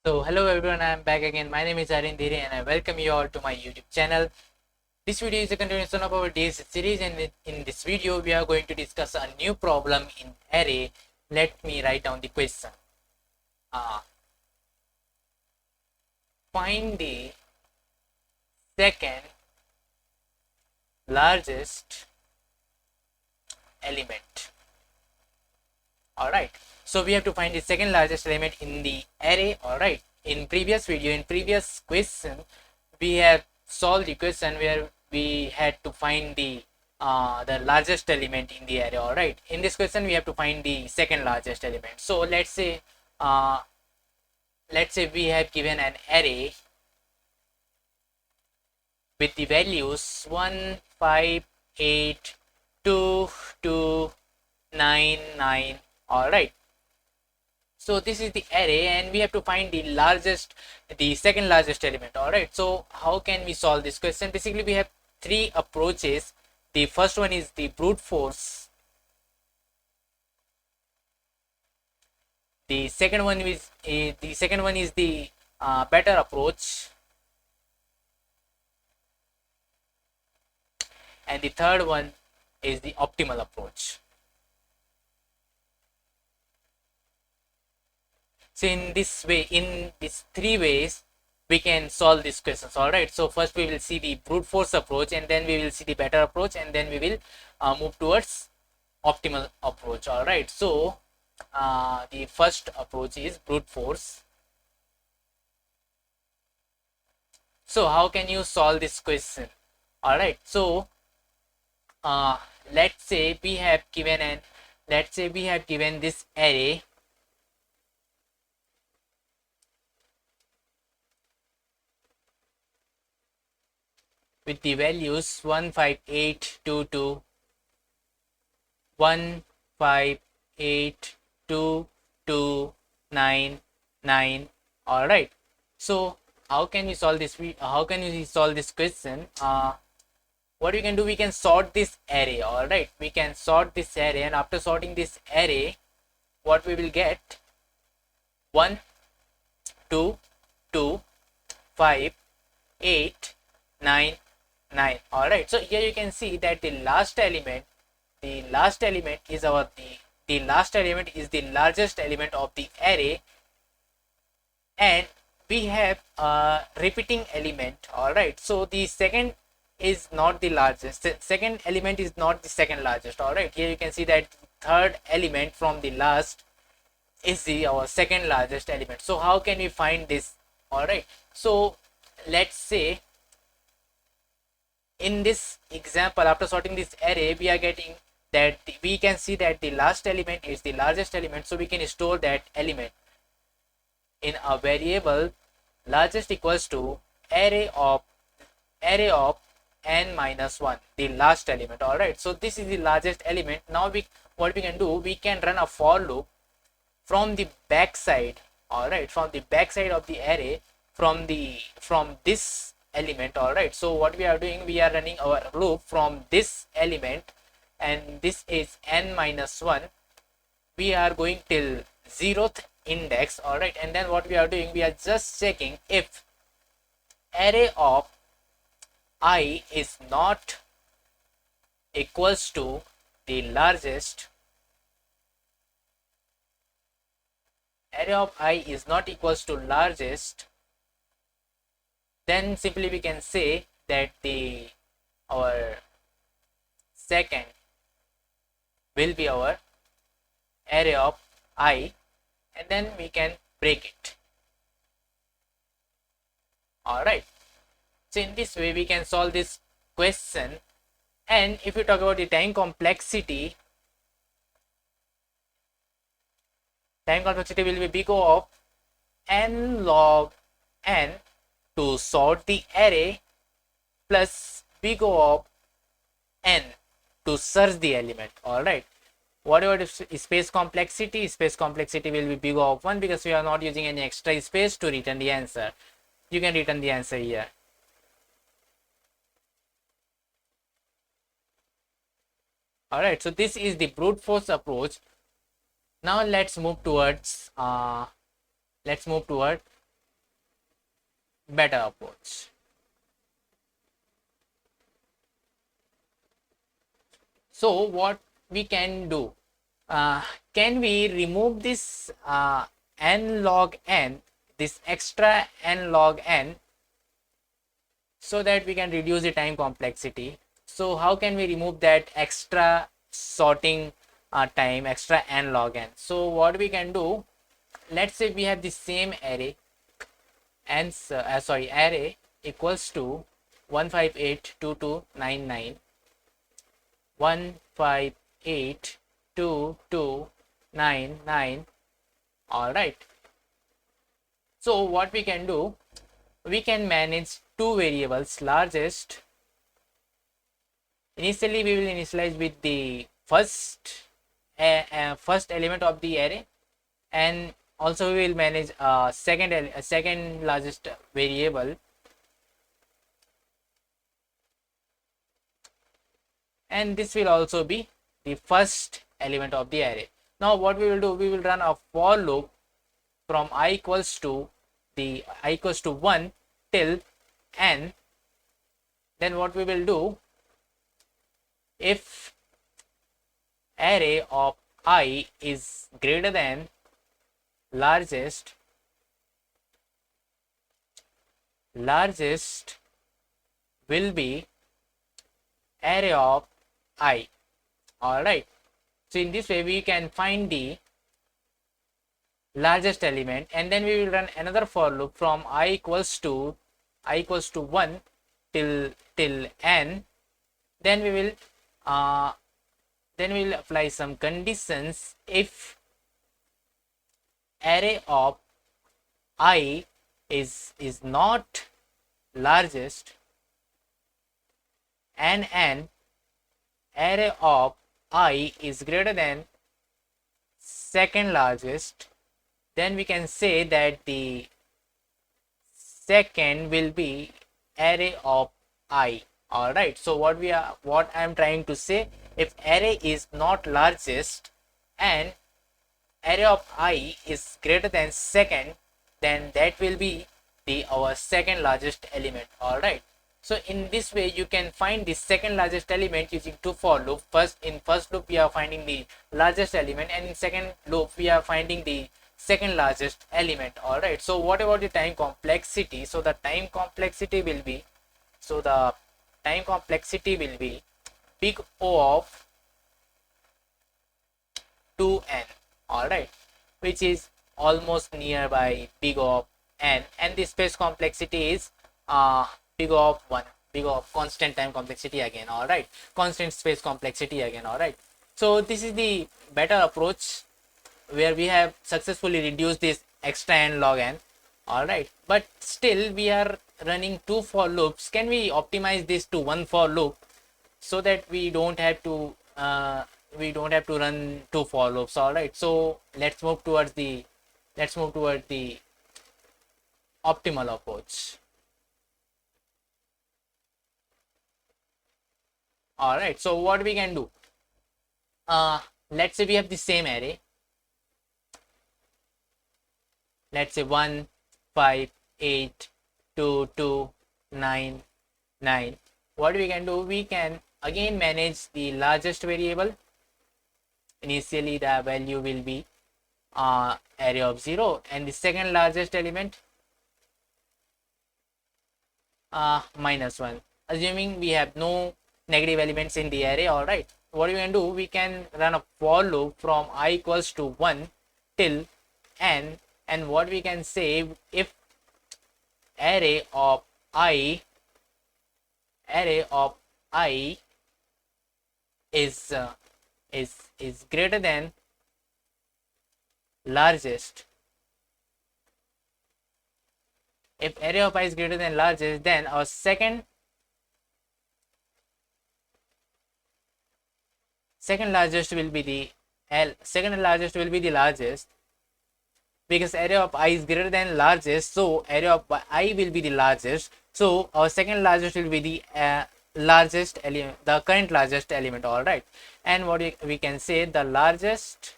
So hello everyone, I am back again. My name is Aryan Dhiri and I welcome you all to my YouTube channel. This video is a continuation of our days series, and in this video we are going to discuss a new problem in array. Let me write down the question. Uh, Find the second largest element. Alright, so we have to find the second largest element in the array. Alright, in previous question, we have solved the question where we had to find the largest element in the array. Alright, in this question we have to find the second largest element. So let's say we have given an array with the values 1, 5, 8, 2, 2, 9, 9. Alright, so this is the array and we have to find the second largest element. Alright, so how can we solve this question? Basically we have three approaches. The first one is the brute force. The second one is the better approach, and the third one is the optimal approach. So in these three ways, we can solve these questions. All right. So first we will see the brute force approach, and then we will see the better approach, and then we will move towards optimal approach. All right. So the first approach is brute force. So how can you solve this question? All right. So uh, let's say we have given this array with the values 1, 5, 8, 2, 2, 1, 5, 8, 2, 2, 9, 9. All right. So how can we solve this? How can we solve this question? What we can do? We can sort this array. All right. We can sort this array, and after sorting this array, what we will get? 1, 2, 2, 5, 8, 9, 9. All right. So here you can see that the last element is the last element is the largest element of the array, and we have a repeating element. All right, so the second is not the largest, the second element is not the second largest. All right, here you can see that third element from the last is our second largest element. So how can we find this? All right, so let's say in this example, after sorting this array, we are getting that we can see that the last element is the largest element, so we can store that element in a variable largest equals to array of n minus 1, the last element. All right, so this is the largest element. Now what we can do, we can run a for loop from the backside. All right, from the backside of the array, from this element. All right, so what we are doing, we are running our loop from this element, and this is n minus 1. We are going till 0th index. All right, and then what we are doing, we are just checking if array of I is not equals to the largest array of I is not equals to largest, then simply we can say that our second will be our array of I, and then we can break it. All right, so in this way we can solve this question. And if you talk about the time complexity will be big O of n log n to sort the array plus big O of n to search the element. All right, whatever space complexity will be big O of 1, because we are not using any extra space to return the answer. You can return the answer here. All right, so this is the brute force approach. Now let's move towards better approach. So what we can do, can we remove this n log n, this extra n log n, so that we can reduce the time complexity? So how can we remove that extra sorting time, extra n log n? So what we can do, let's say we have the same array, array equals to 1582299, 1582299. All right, so what we can do, we can manage two variables. Largest, initially we will initialize with the first element of the array, and also we will manage second largest variable, and this will also be the first element of the array. Now what we will do, we will run a for loop from I equals to 1 till n. Then what we will do, if array of I is greater than largest will be array of I. All right, so in this way we can find the largest element, and then we will run another for loop from I equals to 1 till n. Then we will apply some conditions. If array of I is not largest, and array of I is greater than second largest, then we can say that the second will be array of I. All right, so what I am trying to say, if array is not largest and array of I is greater than second, then that will be our second largest element. All right, so in this way you can find the second largest element using two for loop. In first loop we are finding the largest element, and in second loop we are finding the second largest element. All right, so what about the time complexity? So the time complexity will be, big O of 2n. All right, which is almost nearby big O of n, and the space complexity is big O of 1, big O of constant time complexity again. All right, constant space complexity again. All right, so this is the better approach where we have successfully reduced this extra n log n. All right, but still we are running two for loops. Can we optimize this to one for loop so that we don't have to run two for loops? All right, so let's move towards the optimal approach. All right, so what we can do, let's say we have the same array. Let's say 1 5 8 2 2 9 9. What we can do, we can again manage the largest variable. Initially the value will be array of 0, and the second largest element -1, assuming we have no negative elements in the array. All right, what we can do, we can run a for loop from I equals to 1 till n, and what we can say, if array of I is greater than largest, if array of I is greater than largest, then our second largest will be the largest, because array of I is greater than largest, so array of I will be the largest, so our second largest will be the largest element, the current largest element. All right, and what we can say, the largest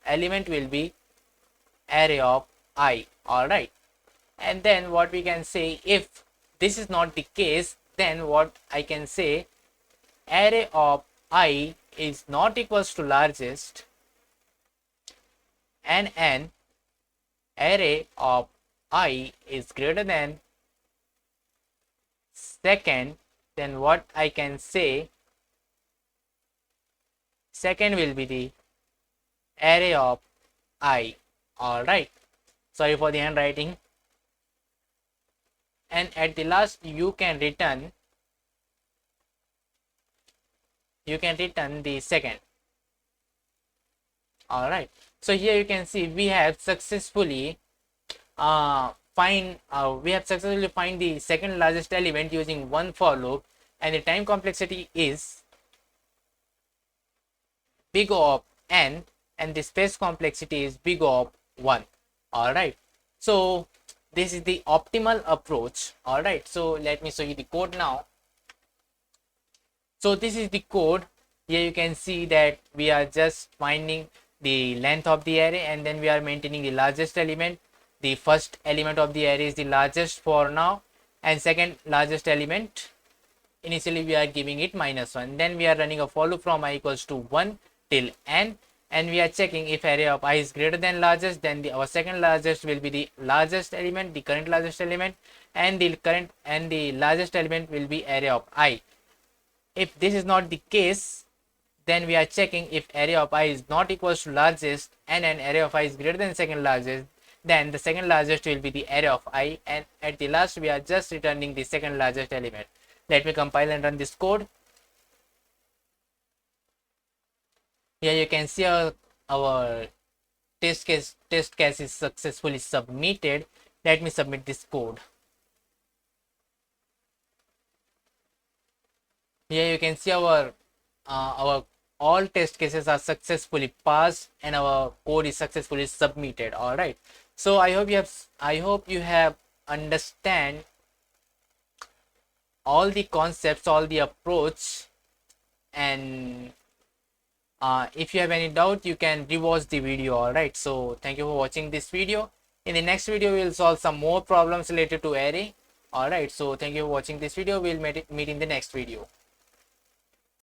element will be array of I. All right, And then what we can say, if this is not the case, then what I can say, array of I is not equals to largest and an array of I is greater than second, then what I can say, second will be the array of I. Alright, sorry for the handwriting. And at the last you can return the second. Alright, so here you can see we have successfully find the second largest element using one for loop, and the time complexity is big O of n and the space complexity is big O of 1. Alright, so this is the optimal approach. Alright, so let me show you the code now. So this is the code. Here you can see that we are just finding the length of the array and then we are maintaining the largest element. The first element of the array is the largest for now, and second largest element, initially we are giving it -1. Then we are running a for loop from I equals to 1 till n, and we are checking if array of I is greater than largest, then our second largest will be the largest element, the current largest element, and the largest element will be array of I. If this is not the case, then we are checking if array of I is not equals to largest and an array of I is greater than second largest, then the second largest will be the array of I, and at the last we are just returning the second largest element. Let me compile and run this code. Here you can see our test case is successfully submitted. Let me submit this code. Here you can see our all test cases are successfully passed and our code is successfully submitted. All right, so I hope you have understand all the concepts, all the approach, and if you have any doubt you can rewatch the video. All right, so thank you for watching this video. In the next video we will solve some more problems related to array. All right, so thank you for watching this video. We'll meet in the next video.